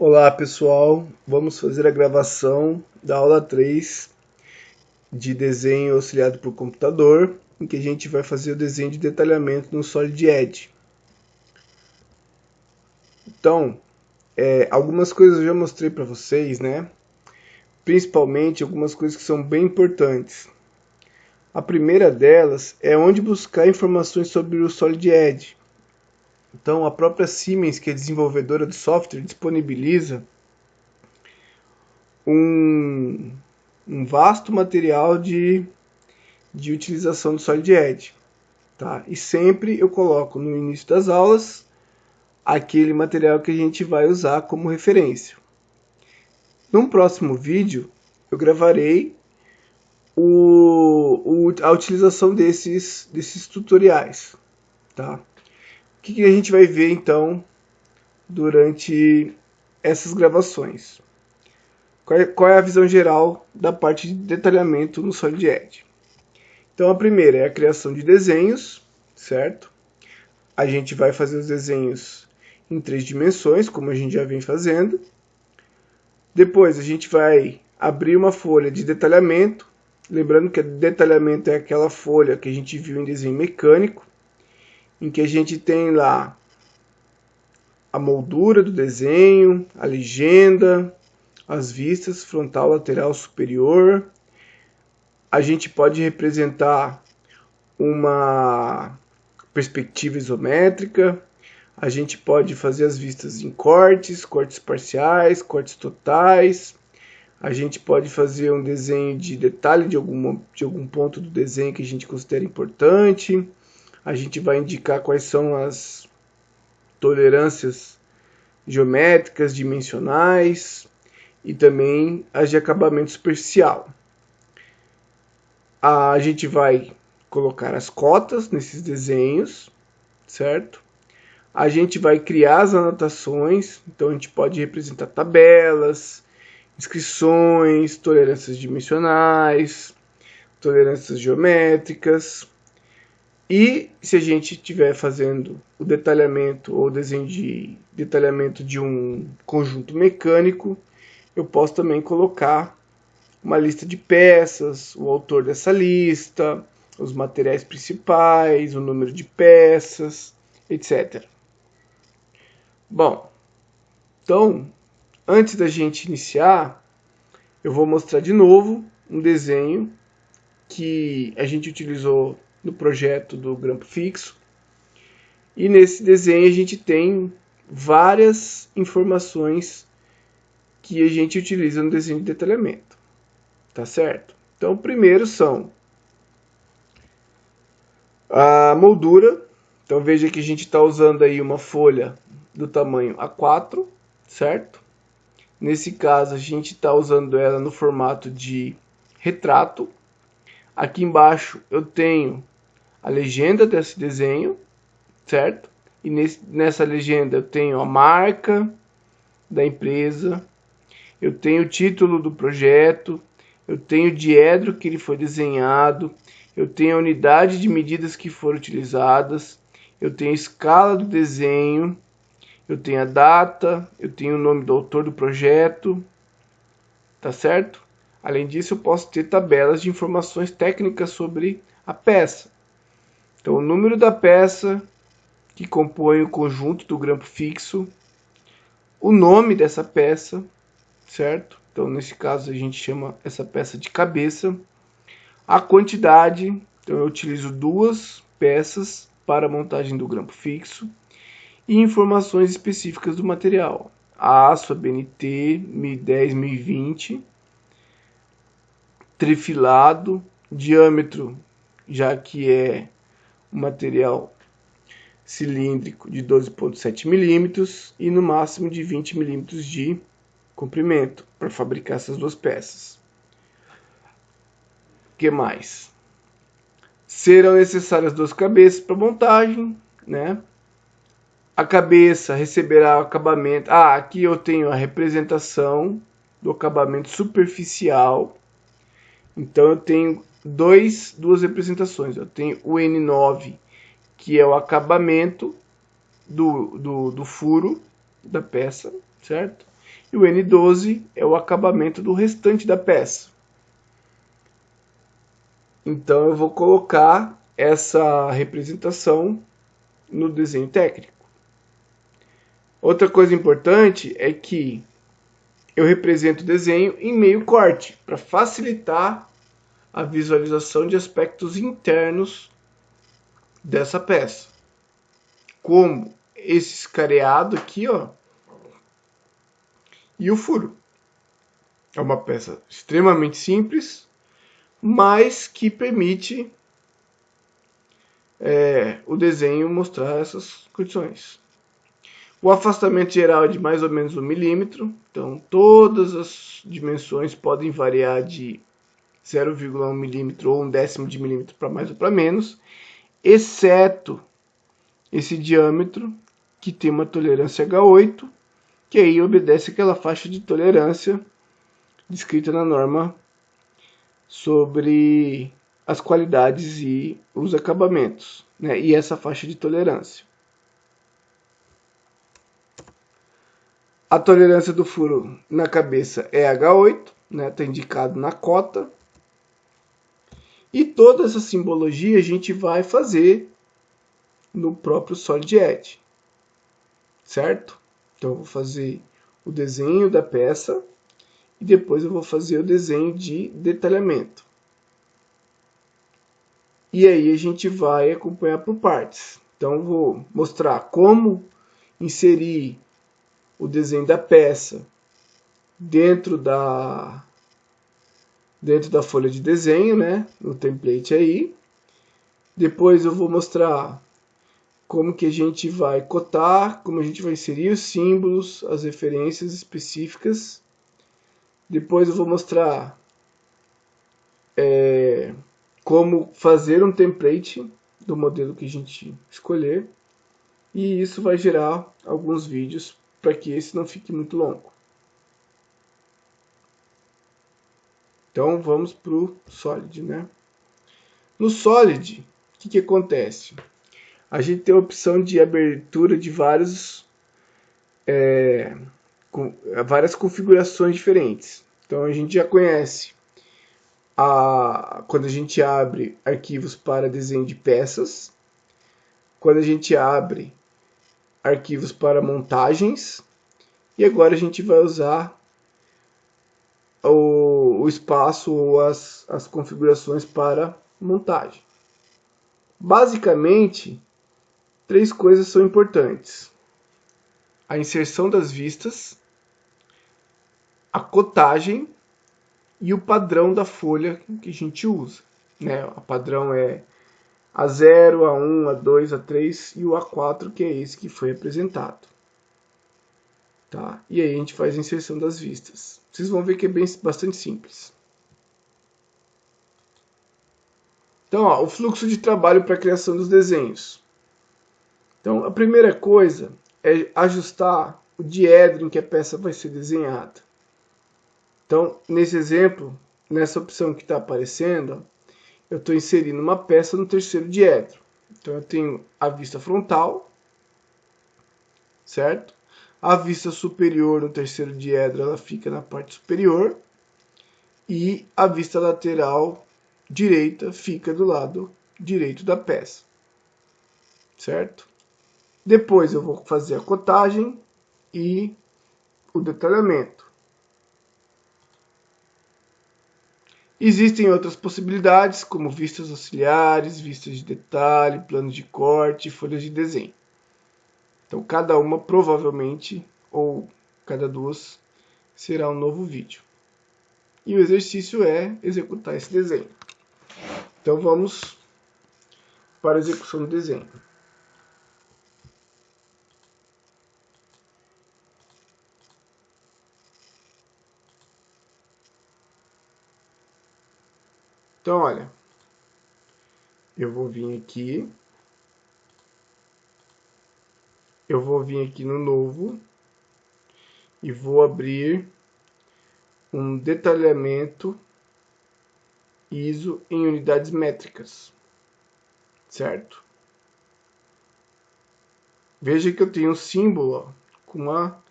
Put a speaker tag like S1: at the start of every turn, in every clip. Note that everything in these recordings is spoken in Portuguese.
S1: Olá pessoal, vamos fazer a gravação da aula 3 de desenho auxiliado por computador, em que a gente vai fazer o desenho de detalhamento no Solid Edge. Então, algumas coisas eu já mostrei para vocês, né? Principalmente algumas coisas que são bem importantes. A primeira delas é onde buscar informações sobre o Solid Edge. Então, a própria Siemens, que é desenvolvedora do software, disponibiliza um vasto material de utilização do Solid Edge. Tá? E sempre eu coloco no início das aulas aquele material que a gente vai usar como referência. Num próximo vídeo eu gravarei a utilização desses tutoriais. Tá? O que a gente vai ver então durante essas gravações? Qual é a visão geral da parte de detalhamento no Solid Edge? Então a primeira é a criação de desenhos, certo? A gente vai fazer os desenhos em 3 dimensões, como a gente já vem fazendo. Depois a gente vai abrir uma folha de detalhamento, lembrando que detalhamento é aquela folha que a gente viu em desenho mecânico, em que a gente tem lá a moldura do desenho, a legenda, as vistas frontal, lateral, superior. A gente pode representar uma perspectiva isométrica. A gente pode fazer as vistas em cortes, cortes parciais, cortes totais. A gente pode fazer um desenho de detalhe de algum ponto do desenho que a gente considera importante. A gente vai indicar quais são as tolerâncias geométricas, dimensionais e também as de acabamento superficial. A gente vai colocar as cotas nesses desenhos, certo? A gente vai criar as anotações, então a gente pode representar tabelas, inscrições, tolerâncias dimensionais, tolerâncias geométricas. E se a gente estiver fazendo o detalhamento ou desenho de detalhamento de um conjunto mecânico, eu posso também colocar uma lista de peças, o autor dessa lista, os materiais principais, o número de peças, etc. Bom, então, antes da gente iniciar, eu vou mostrar de novo um desenho que a gente utilizou no projeto do grampo fixo. E nesse desenho a gente tem várias informações que a gente utiliza no desenho de detalhamento. Tá certo? Então, primeiro são a moldura. Então, veja que a gente está usando aí uma folha do tamanho A4, certo? Nesse caso, a gente está usando ela no formato de retrato. Aqui embaixo eu tenho a legenda desse desenho, certo? E nessa legenda eu tenho a marca da empresa, eu tenho o título do projeto, eu tenho o diedro que ele foi desenhado, eu tenho a unidade de medidas que foram utilizadas, eu tenho a escala do desenho, eu tenho a data, eu tenho o nome do autor do projeto, tá certo? Além disso, eu posso ter tabelas de informações técnicas sobre a peça. Então, o número da peça que compõe o conjunto do grampo fixo, o nome dessa peça, certo? Então, nesse caso, a gente chama essa peça de cabeça. A quantidade, então eu utilizo 2 peças para a montagem do grampo fixo. E informações específicas do material. A aço ABNT 1010, 1020, trifilado, diâmetro, já que é um material cilíndrico de 12,7 milímetros e no máximo de 20 milímetros de comprimento para fabricar essas 2 peças. O que mais? Serão necessárias 2 cabeças para montagem, né? A cabeça receberá o acabamento. Aqui eu tenho a representação do acabamento superficial. Então eu tenho duas representações. Eu tenho o N9, que é o acabamento do furo da peça, certo? E o N12 é o acabamento do restante da peça. Então eu vou colocar essa representação no desenho técnico. Outra coisa importante é que eu represento o desenho em meio corte, para facilitar a visualização de aspectos internos dessa peça. Como esse escareado aqui, ó, e o furo. É uma peça extremamente simples, mas que permite o desenho mostrar essas condições. O afastamento geral é de mais ou menos 1 milímetro, então todas as dimensões podem variar de 0,1 milímetro ou 1/10 de milímetro para mais ou para menos, exceto esse diâmetro que tem uma tolerância H8, que aí obedece àquela faixa de tolerância descrita na norma sobre as qualidades e os acabamentos, né? E essa faixa de tolerância. A tolerância do furo na cabeça é H8, né? Está indicado na cota. E toda essa simbologia a gente vai fazer no próprio Solid Edge, certo? Então eu vou fazer o desenho da peça e depois eu vou fazer o desenho de detalhamento. E aí a gente vai acompanhar por partes. Então eu vou mostrar como inserir o desenho da peça dentro da folha de desenho, né, no template aí. Depois eu vou mostrar como que a gente vai cotar, como a gente vai inserir os símbolos, as referências específicas. Depois eu vou mostrar como fazer um template do modelo que a gente escolher. E isso vai gerar alguns vídeos para que esse não fique muito longo. Então vamos para o Solid, né? No Solid, o que acontece? A gente tem a opção de abertura de várias configurações diferentes. Então a gente já conhece quando a gente abre arquivos para desenho de peças, quando a gente abre arquivos para montagens, e agora a gente vai usar o espaço ou as configurações para montagem. Basicamente, 3 coisas são importantes: a inserção das vistas, a cotagem e o padrão da folha que a gente usa, né? O padrão é A0, A1, A2, A3 e o A4, que é esse que foi apresentado. Tá? E aí a gente faz a inserção das vistas. Vocês vão ver que é bastante simples. Então, ó, o fluxo de trabalho para a criação dos desenhos. Então, a primeira coisa é ajustar o diedro em que a peça vai ser desenhada. Então, nesse exemplo, nessa opção que está aparecendo, eu estou inserindo uma peça no terceiro diedro. Então, eu tenho a vista frontal, certo? A vista superior no terceiro diedro, ela fica na parte superior. E a vista lateral direita fica do lado direito da peça, certo? Depois eu vou fazer a cotagem e o detalhamento. Existem outras possibilidades, como vistas auxiliares, vistas de detalhe, planos de corte e folhas de desenho. Então, cada uma provavelmente, ou cada duas, será um novo vídeo. E o exercício é executar esse desenho. Então, vamos para a execução do desenho. Então, olha, eu vou vir aqui no novo e vou abrir um detalhamento ISO em unidades métricas, certo? Veja que eu tenho um símbolo ó, com uma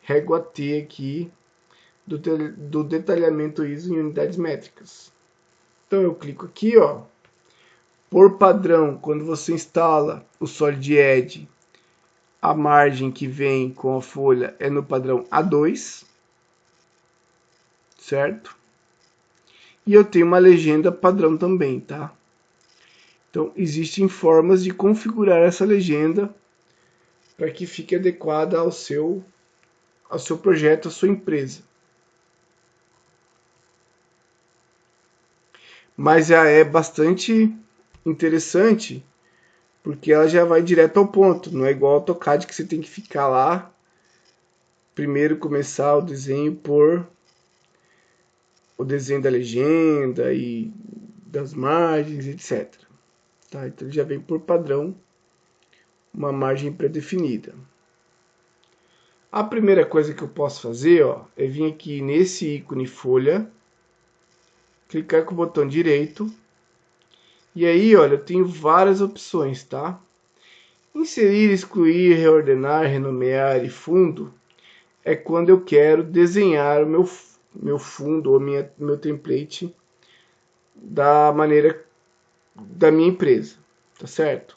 S1: régua T aqui do detalhamento ISO em unidades métricas. Então eu clico aqui, ó. Por padrão, quando você instala o Solid Edge, a margem que vem com a folha é no padrão A2, certo? E eu tenho uma legenda padrão também, tá? Então, existem formas de configurar essa legenda para que fique adequada ao seu projeto, à sua empresa. Mas já é bastante interessante, porque ela já vai direto ao ponto. Não é igual ao AutoCAD que você tem que ficar lá, primeiro começar o desenho por o desenho da legenda e das margens, etc. Tá? Então ele já vem por padrão uma margem pré-definida. A primeira coisa que eu posso fazer, ó, é vir aqui nesse ícone folha, clicar com o botão direito, e aí, olha, eu tenho várias opções, tá? Inserir, excluir, reordenar, renomear e fundo é quando eu quero desenhar o meu fundo ou meu template da maneira da minha empresa, tá certo?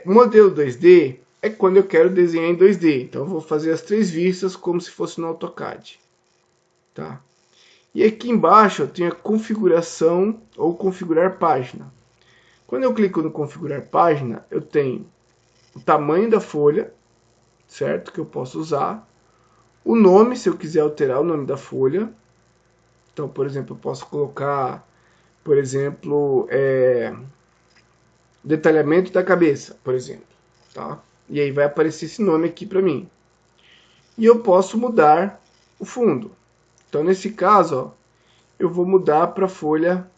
S1: Modelo 2D é quando eu quero desenhar em 2D, então eu vou fazer as 3 vistas como se fosse no AutoCAD, tá? E aqui embaixo eu tenho a configuração ou configurar página. Quando eu clico no configurar página, eu tenho o tamanho da folha, certo? Que eu posso usar. O nome, se eu quiser alterar o nome da folha. Então, por exemplo, eu posso colocar, por exemplo, detalhamento da cabeça, por exemplo, tá? E aí vai aparecer esse nome aqui para mim. E eu posso mudar o fundo. Então, nesse caso, ó, eu vou mudar para a folha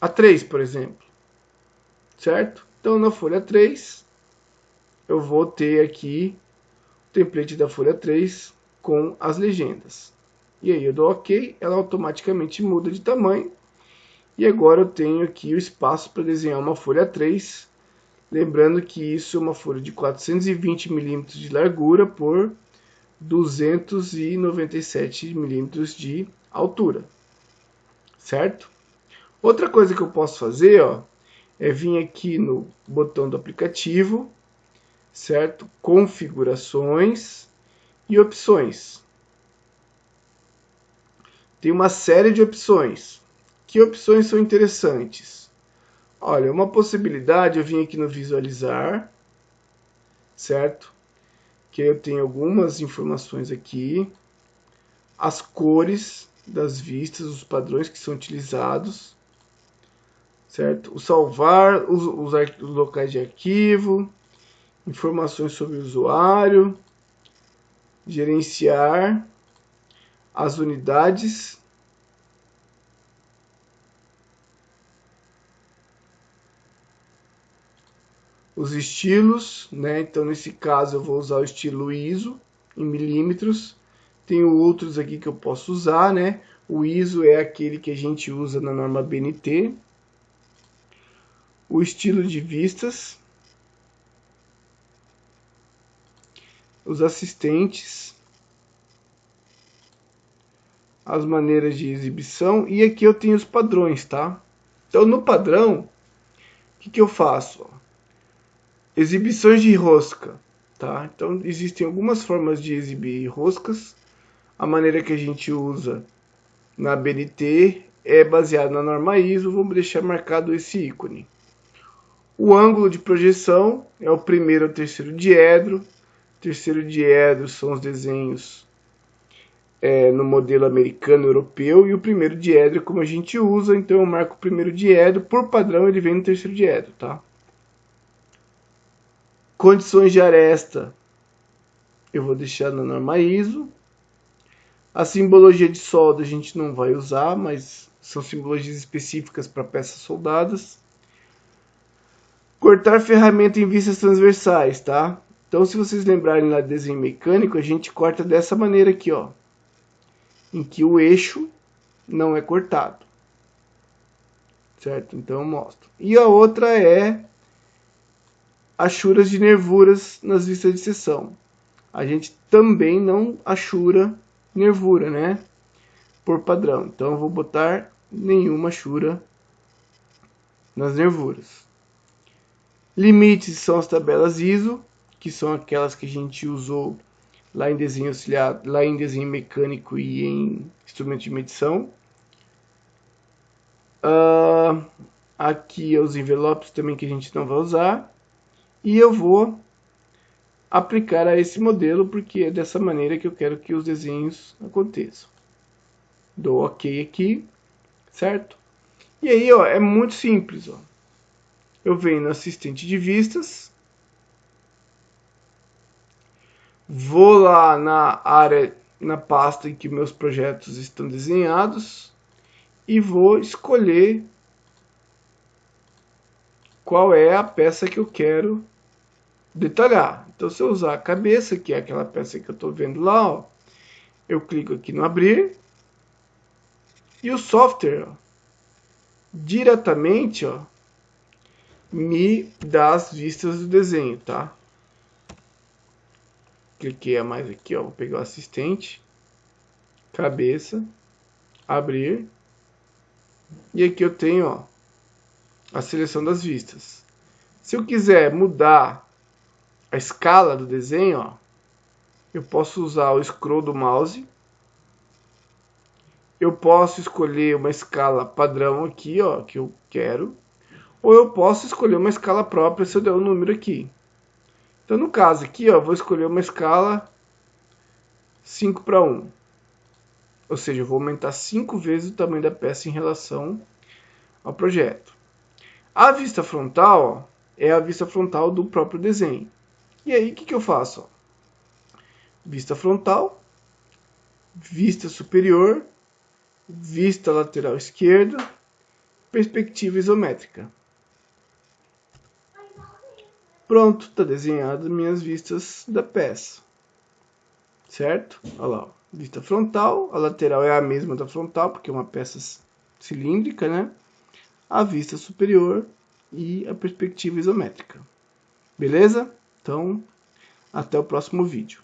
S1: A3, por exemplo, certo? Então, na folha 3, eu vou ter aqui o template da folha 3 com as legendas. E aí eu dou OK, ela automaticamente muda de tamanho. E agora eu tenho aqui o espaço para desenhar uma folha 3. Lembrando que isso é uma folha de 420 mm de largura por 297 mm de altura. Certo? Outra coisa que eu posso fazer, ó, é vir aqui no botão do aplicativo, certo? Configurações e opções. Tem uma série de opções. Que opções são interessantes? Olha, uma possibilidade, eu vim aqui no visualizar, certo? Que eu tenho algumas informações aqui. As cores das vistas, os padrões que são utilizados, certo? O salvar, os locais de arquivo, informações sobre o usuário, gerenciar as unidades, os estilos, né? Então nesse caso eu vou usar o estilo ISO em milímetros. Tenho outros aqui que eu posso usar, né? O ISO é aquele que a gente usa na norma BNT. O estilo de vistas, os assistentes, as maneiras de exibição, e aqui eu tenho os padrões, tá? Então no padrão, o que eu faço? Exibições de rosca, tá? Então existem algumas formas de exibir roscas. A maneira que a gente usa na BNT é baseada na norma ISO, vamos deixar marcado esse ícone. O ângulo de projeção é o primeiro ou terceiro diedro. Terceiro diedro são os desenhos no modelo americano europeu, e o primeiro diedro é como a gente usa, então eu marco o primeiro diedro, por padrão ele vem no terceiro diedro, tá? Condições de aresta, eu vou deixar na norma ISO. A simbologia de solda a gente não vai usar, mas são simbologias específicas para peças soldadas. Cortar ferramenta em vistas transversais, tá? Então, se vocês lembrarem lá do desenho mecânico, a gente corta dessa maneira aqui, ó, em que o eixo não é cortado, certo? Então eu mostro. E a outra é achuras de nervuras nas vistas de seção. a gente também não achura nervura, né? Por padrão. Então eu vou botar nenhuma achura nas nervuras. Limites são as tabelas ISO, que são aquelas que a gente usou lá em desenho auxiliar, lá em desenho mecânico e em instrumento de medição. Aqui os envelopes também que a gente não vai usar. E eu vou aplicar a esse modelo porque é dessa maneira que eu quero que os desenhos aconteçam. Dou OK aqui, certo? E aí, ó, é muito simples, ó. Eu venho no assistente de vistas, vou lá na área, na pasta em que meus projetos estão desenhados e vou escolher qual é a peça que eu quero detalhar. Então, se eu usar a cabeça, que é aquela peça que eu estou vendo lá, ó, eu clico aqui no abrir e o software, ó, diretamente, ó, me dá as vistas do desenho, tá? Cliquei a mais aqui, ó, vou pegar o assistente, cabeça, abrir, e aqui eu tenho, ó, a seleção das vistas. Se eu quiser mudar a escala do desenho, ó, eu posso usar o scroll do mouse. Eu posso escolher uma escala padrão aqui, ó, que eu quero. Ou eu posso escolher uma escala própria se eu der um número aqui. Então, no caso aqui, ó, vou escolher uma escala 5:1. Ou seja, eu vou aumentar 5 vezes o tamanho da peça em relação ao projeto. A vista frontal, ó, é a vista frontal do próprio desenho. E aí, o que eu faço? Ó? Vista frontal, vista superior, vista lateral esquerda, perspectiva isométrica. Pronto, está desenhado minhas vistas da peça. Certo? Olha lá, ó. Vista frontal, a lateral é a mesma da frontal, porque é uma peça cilíndrica, né? A vista superior e a perspectiva isométrica. Beleza? Então, até o próximo vídeo.